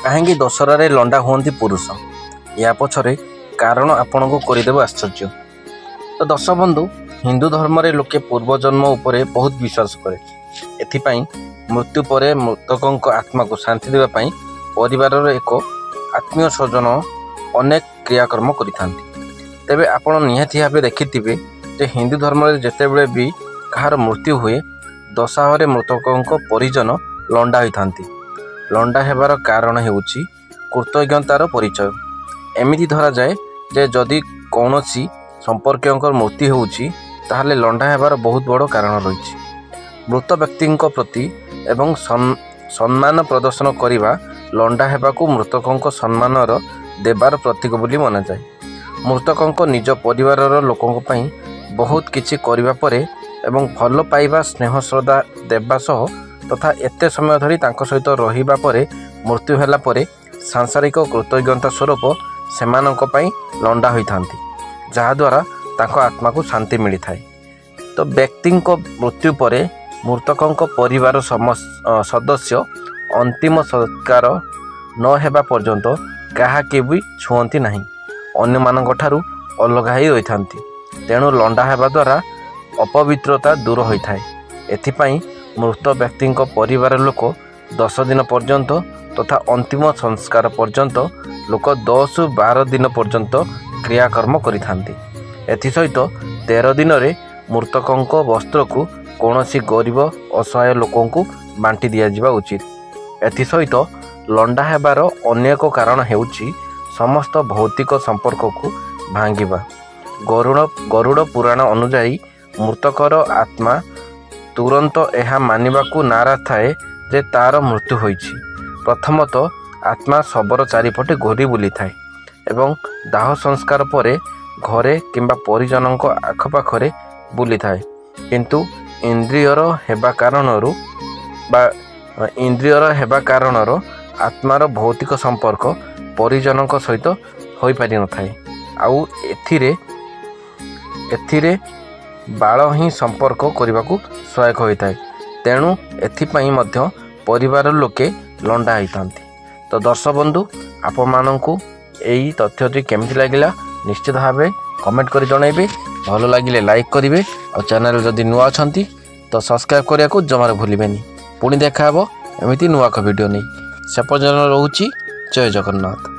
कहीं दशहरा लंडा हुंती पुरुष या पछरे कारण आपन को करदेव आश्चर्य। तो दर्शक बंधु, हिंदू धर्म रे लोके पूर्वजन्म उपरे बहुत विश्वास करे। एथिपाई मृत्यु परे मृतकों आत्मा को शांति देवाई परिवार एक आत्मीय स्वजन अनेक क्रियाकर्म करिथांती। तेबे आपण निहाती भावे देखिथिबे जे हिंदू धर्म रे जेतेबेले भी कहार मृत्यु हुए दशाहरे मृतकों परिजन लंडा होइथांती। लंडा हेबार कारण हेउची कृतज्ञतार परिचय। एमिति धरा जाए जे जदि कौनसी संपर्कीय मृत्यु होउची ताहले लंडा हेबार बहुत बड़ कारण रही। मृत व्यक्ति प्रति एवं सम्मान प्रदर्शन करने लंडा हेबाकू मृतकों सम्मानर देवार प्रतीक बोली मना जाए। मृतकों निज परिवार लोकों पई बहुत किछि करिबा परे एवं भल पाइबा स्नेह श्रद्धा देवा सह तथा एते समय धरी तांको सहित रहिबा परे मृत्यु होला परे सांसारिक कृतज्ञता स्वरूप सेमानंक पई लंडा होइथांती, जहा द्वारा तांको आत्मा को शांति मिली थाए। तो व्यक्ति मृत्यु परे मृतकों परिवार सदस्य अंतिम संस्कार न हेबा पर्यंत काहाके भी छुअंती नहीं, अन्य मानक ठारू अलगा ही रहिथांती। तेणु लंडा हेबा द्वारा अपवित्रता दूर होइथाए। एथिपाई मृत व्यक्ति परिवार लोक 10 दिन पर्यंत तथा अंतिम संस्कार पर्यंत लोक 10-12 दिन पर्यंत क्रियाकर्म करिथांती। एथिसहित 13 दिन रे मृतकों वस्त्र को कौनसी गरीब असहाय लोकों को बांटी दिया जिबा उचित। एथिसहित लंडा हेबार अन्य एक कारण हेउची समस्त भौतिक संपर्क को भांगिबा। गरुड़ पुराण अनुसार मृतकर आत्मा तुरंत यह मानिबाकू नाराज थाए जे तार मृत्यु होइछि। प्रथमतः आत्मा शबर चारिपटे घोरी बुली थाए एवं दाह संस्कार परे घरे किंबा परिजनों आखपाखरे बुली थाए, किंतु इंद्रियर हेबा कारणर आत्मार भौतिक संपर्क परिजनों सहित होई पारि न थाए। आउ एथिरे बाळ ही संपर्क करने सहायक होता है। तेणु एथिपाई मध्य परिवार लोके लंडा होइथांती। तो दर्शक बंधु, आपण माननकू एई तथ्यटी केमिति लागिला निश्चित भावे कमेंट करि जणाइबे। भलो लागिले लाइक करिवे और चैनल जदि नुआ अछंती तो सब्सक्राइब करिया को जमार भूलिबेनी। पुणी देखा हबो एमिति नुआ वीडियो नहीं। से पर्यंत रहूची। जय जगन्नाथ।